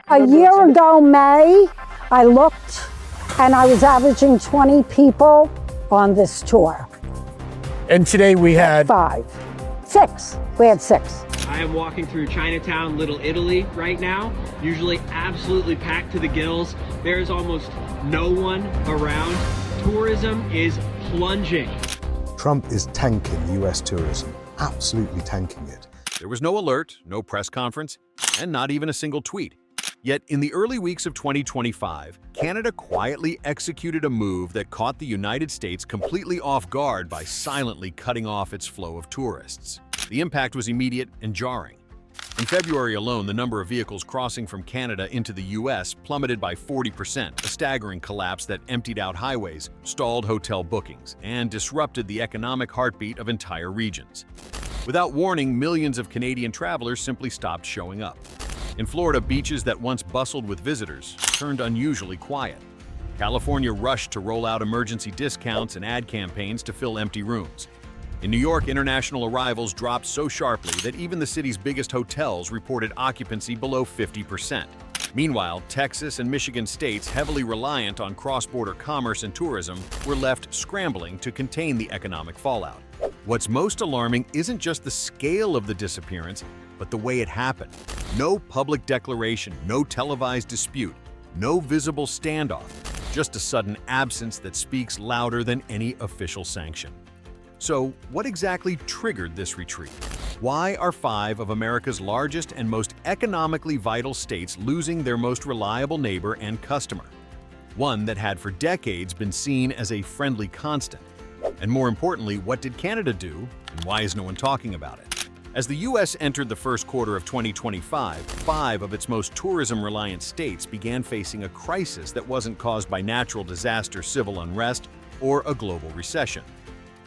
A year ago, May, I looked and I was averaging 20 people on this tour. And today we had 6. We had 6. I am walking through Chinatown, Little Italy right now. Usually absolutely packed to the gills. There's almost no one around. Tourism is plunging. Trump is tanking US tourism, absolutely tanking it. There was no alert, no press conference, and not even a single tweet. Yet in the early weeks of 2025, Canada quietly executed a move that caught the United States completely off guard by silently cutting off its flow of tourists. The impact was immediate and jarring. In February alone, the number of vehicles crossing from Canada into the US plummeted by 40%, a staggering collapse that emptied out highways, stalled hotel bookings, and disrupted the economic heartbeat of entire regions. Without warning, millions of Canadian travelers simply stopped showing up. In Florida, beaches that once bustled with visitors turned unusually quiet. California rushed to roll out emergency discounts and ad campaigns to fill empty rooms. In New York, international arrivals dropped so sharply that even the city's biggest hotels reported occupancy below 50%. Meanwhile, Texas and Michigan states heavily reliant on cross-border commerce and tourism were left scrambling to contain the economic fallout. What's most alarming isn't just the scale of the disappearance, but the way it happened. No public declaration, no televised dispute, no visible standoff, just a sudden absence that speaks louder than any official sanction. So, what exactly triggered this retreat? Why are 5 of America's largest and most economically vital states losing their most reliable neighbor and customer? One that had for decades been seen as a friendly constant. And more importantly, what did Canada do, and why is no one talking about it? As the U.S. entered the first quarter of 2025, 5 of its most tourism-reliant states began facing a crisis that wasn't caused by natural disaster, civil unrest, or a global recession.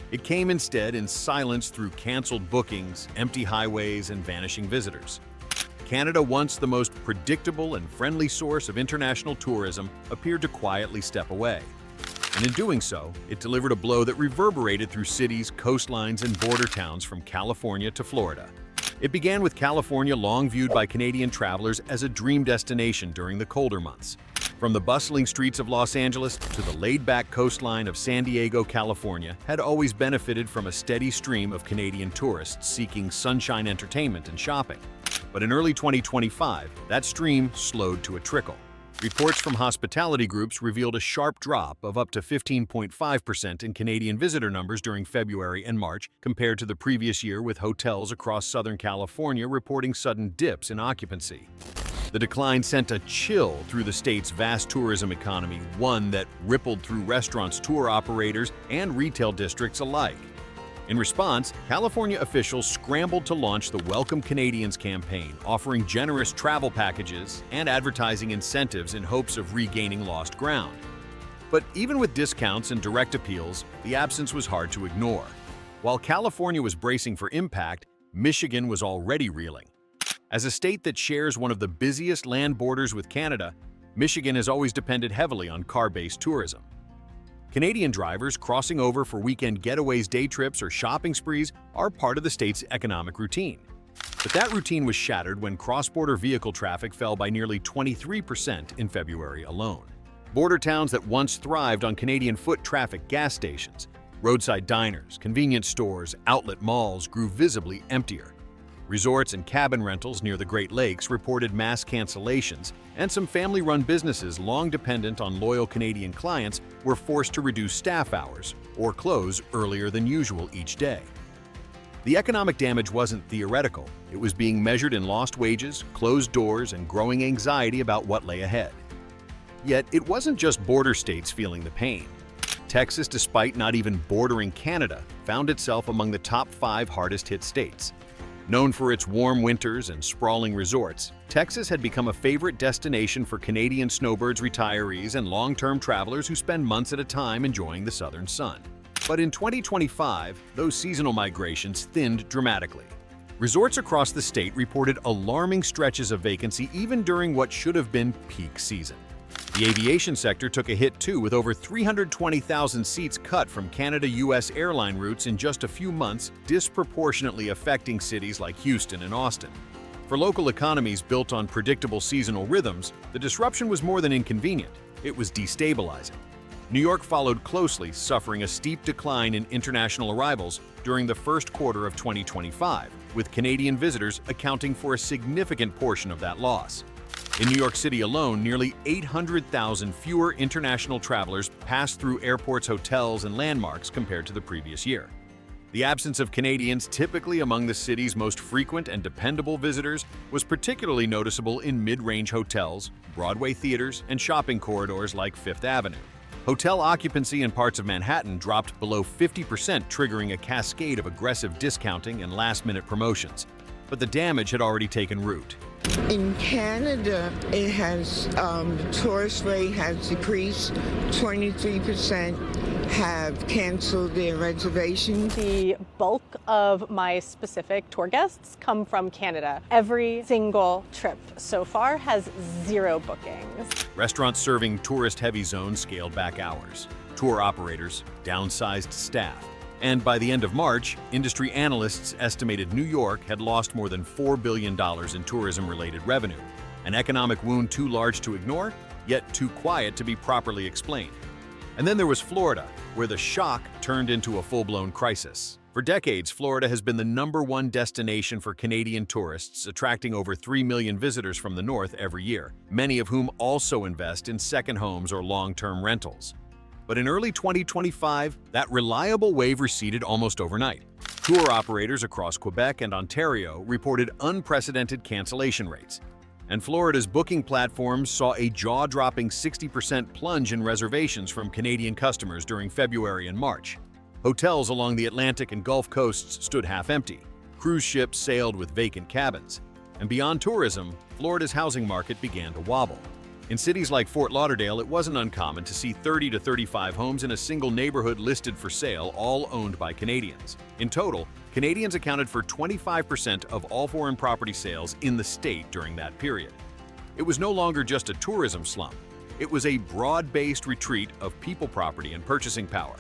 It came instead in silence through canceled bookings, empty highways, and vanishing visitors. Canada, once the most predictable and friendly source of international tourism, appeared to quietly step away. And in doing so, it delivered a blow that reverberated through cities, coastlines, and border towns from California to Florida. It began with California, long viewed by Canadian travelers as a dream destination during the colder months. From the bustling streets of Los Angeles to the laid-back coastline of San Diego, California had always benefited from a steady stream of Canadian tourists seeking sunshine entertainment and shopping. But in early 2025, that stream slowed to a trickle. Reports from hospitality groups revealed a sharp drop of up to 15.5% in Canadian visitor numbers during February and March compared to the previous year, with hotels across Southern California reporting sudden dips in occupancy. The decline sent a chill through the state's vast tourism economy, one that rippled through restaurants, tour operators, and retail districts alike. In response, California officials scrambled to launch the Welcome Canadians campaign, offering generous travel packages and advertising incentives in hopes of regaining lost ground. But even with discounts and direct appeals, the absence was hard to ignore. While California was bracing for impact, Michigan was already reeling. As a state that shares one of the busiest land borders with Canada, Michigan has always depended heavily on car-based tourism. Canadian drivers crossing over for weekend getaways, day trips, or shopping sprees are part of the state's economic routine. But that routine was shattered when cross-border vehicle traffic fell by nearly 23% in February alone. Border towns that once thrived on Canadian foot traffic, gas stations, roadside diners, convenience stores, outlet malls grew visibly emptier. Resorts and cabin rentals near the Great Lakes reported mass cancellations, and some family-run businesses long dependent on loyal Canadian clients were forced to reduce staff hours or close earlier than usual each day. The economic damage wasn't theoretical. It was being measured in lost wages, closed doors, and growing anxiety about what lay ahead. Yet it wasn't just border states feeling the pain. Texas, despite not even bordering Canada, found itself among the top 5 hardest-hit states. Known for its warm winters and sprawling resorts, Texas had become a favorite destination for Canadian snowbirds, retirees, and long-term travelers who spend months at a time enjoying the southern sun. But in 2025, those seasonal migrations thinned dramatically. Resorts across the state reported alarming stretches of vacancy even during what should have been peak season. The aviation sector took a hit too, with over 320,000 seats cut from Canada-US airline routes in just a few months, disproportionately affecting cities like Houston and Austin. For local economies built on predictable seasonal rhythms, the disruption was more than inconvenient, it was destabilizing. New York followed closely, suffering a steep decline in international arrivals during the first quarter of 2025, with Canadian visitors accounting for a significant portion of that loss. In New York City alone, nearly 800,000 fewer international travelers passed through airports, hotels, and landmarks compared to the previous year. The absence of Canadians, typically among the city's most frequent and dependable visitors, was particularly noticeable in mid-range hotels, Broadway theaters, and shopping corridors like Fifth Avenue. Hotel occupancy in parts of Manhattan dropped below 50%, triggering a cascade of aggressive discounting and last-minute promotions. But the damage had already taken root. In Canada, it has the tourist rate has decreased. 23% have canceled their reservations. The bulk of my specific tour guests come from Canada. Every single trip so far has 0 bookings. Restaurants serving tourist-heavy zones scaled back hours. Tour operators downsized staff. And by the end of March, industry analysts estimated New York had lost more than $4 billion in tourism-related revenue, an economic wound too large to ignore, yet too quiet to be properly explained. And then there was Florida, where the shock turned into a full-blown crisis. For decades, Florida has been the #1 destination for Canadian tourists, attracting over 3 million visitors from the north every year, many of whom also invest in second homes or long-term rentals. But in early 2025, that reliable wave receded almost overnight. Tour operators across Quebec and Ontario reported unprecedented cancellation rates. And Florida's booking platforms saw a jaw-dropping 60% plunge in reservations from Canadian customers during February and March. Hotels along the Atlantic and Gulf coasts stood half-empty. Cruise ships sailed with vacant cabins. And beyond tourism, Florida's housing market began to wobble. In cities like Fort Lauderdale, it wasn't uncommon to see 30 to 35 homes in a single neighborhood listed for sale, all owned by Canadians. In total, Canadians accounted for 25% of all foreign property sales in the state during that period. It was no longer just a tourism slump. It was a broad-based retreat of people property and purchasing power.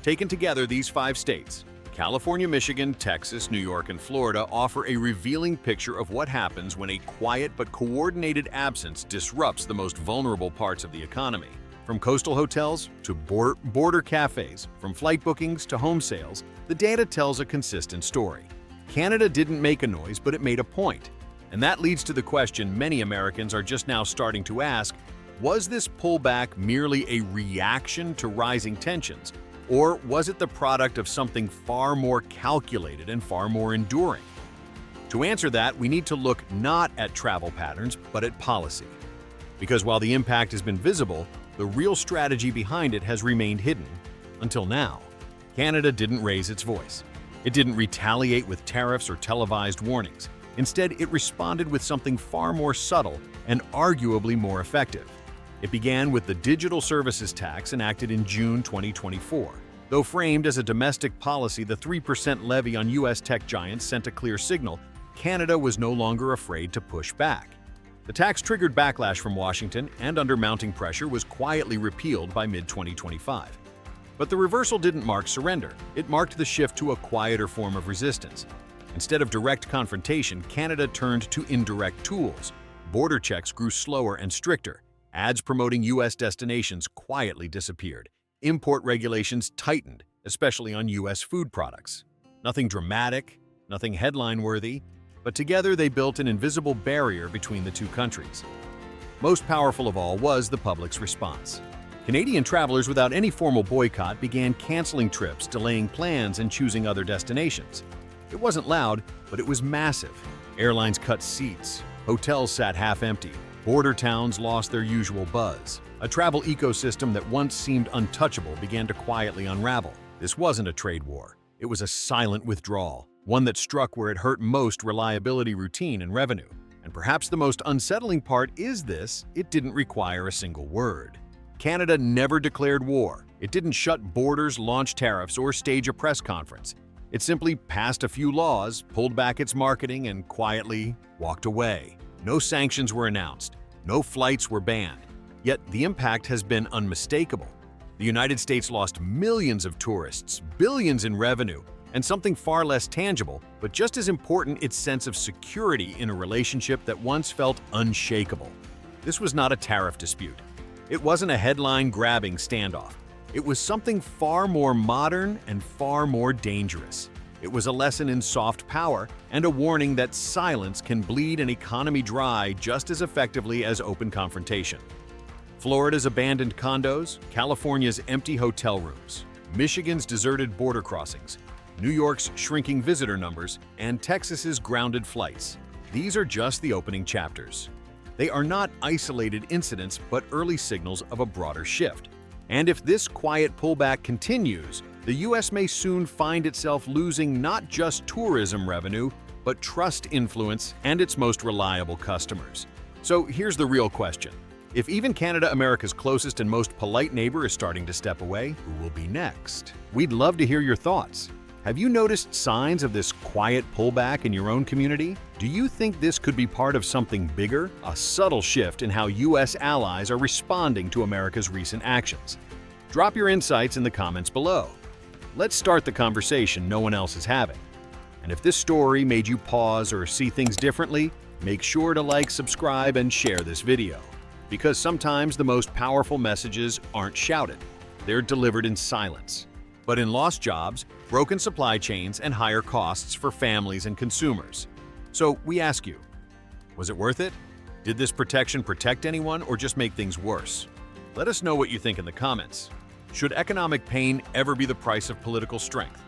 Taken together, these 5 states, California, Michigan, Texas, New York, and Florida, offer a revealing picture of what happens when a quiet but coordinated absence disrupts the most vulnerable parts of the economy. From coastal hotels to border cafes, from flight bookings to home sales, the data tells a consistent story. Canada didn't make a noise, but it made a point. And that leads to the question many Americans are just now starting to ask: was this pullback merely a reaction to rising tensions? Or was it the product of something far more calculated and far more enduring? To answer that, we need to look not at travel patterns, but at policy. Because while the impact has been visible, the real strategy behind it has remained hidden. Until now. Canada didn't raise its voice. It didn't retaliate with tariffs or televised warnings. Instead, it responded with something far more subtle and arguably more effective. It began with the digital services tax enacted in June 2024. Though framed as a domestic policy, the 3% levy on U.S. tech giants sent a clear signal: Canada was no longer afraid to push back. The tax triggered backlash from Washington and, under mounting pressure, was quietly repealed by mid-2025. But the reversal didn't mark surrender. It marked the shift to a quieter form of resistance. Instead of direct confrontation, Canada turned to indirect tools. Border checks grew slower and stricter. Ads promoting U.S. destinations quietly disappeared. Import regulations tightened, especially on U.S. food products. Nothing dramatic, nothing headline-worthy, but together they built an invisible barrier between the two countries. Most powerful of all was the public's response. Canadian travelers without any formal boycott began canceling trips, delaying plans, and choosing other destinations. It wasn't loud, but it was massive. Airlines cut seats, hotels sat half-empty, border towns lost their usual buzz. A travel ecosystem that once seemed untouchable began to quietly unravel. This wasn't a trade war. It was a silent withdrawal, one that struck where it hurt most: reliability, routine, and revenue. And perhaps the most unsettling part is this: it didn't require a single word. Canada never declared war. It didn't shut borders, launch tariffs, or stage a press conference. It simply passed a few laws, pulled back its marketing, and quietly walked away. No sanctions were announced. No flights were banned. Yet the impact has been unmistakable. The United States lost millions of tourists, billions in revenue, And something far less tangible, but just as important, its sense of security in a relationship that once felt unshakable. This was not a tariff dispute. It wasn't a headline-grabbing standoff. It was something far more modern and far more dangerous. It was a lesson in soft power and a warning that silence can bleed an economy dry just as effectively as open confrontation. Florida's abandoned condos, California's empty hotel rooms, Michigan's deserted border crossings, New York's shrinking visitor numbers, and Texas's grounded flights. These are just the opening chapters. They are not isolated incidents, but early signals of a broader shift. And if this quiet pullback continues, the U.S. may soon find itself losing not just tourism revenue, but trust, influence, and its most reliable customers. So here's the real question. If even Canada, America's closest and most polite neighbor, is starting to step away, who will be next? We'd love to hear your thoughts. Have you noticed signs of this quiet pullback in your own community? Do you think this could be part of something bigger, a subtle shift in how U.S. allies are responding to America's recent actions? Drop your insights in the comments below. Let's start the conversation no one else is having. And if this story made you pause or see things differently, make sure to like, subscribe, and share this video. Because sometimes the most powerful messages aren't shouted, they're delivered in silence. But in lost jobs, broken supply chains, and higher costs for families and consumers. So we ask you, was it worth it? Did this protection protect anyone or just make things worse? Let us know what you think in the comments. Should economic pain ever be the price of political strength?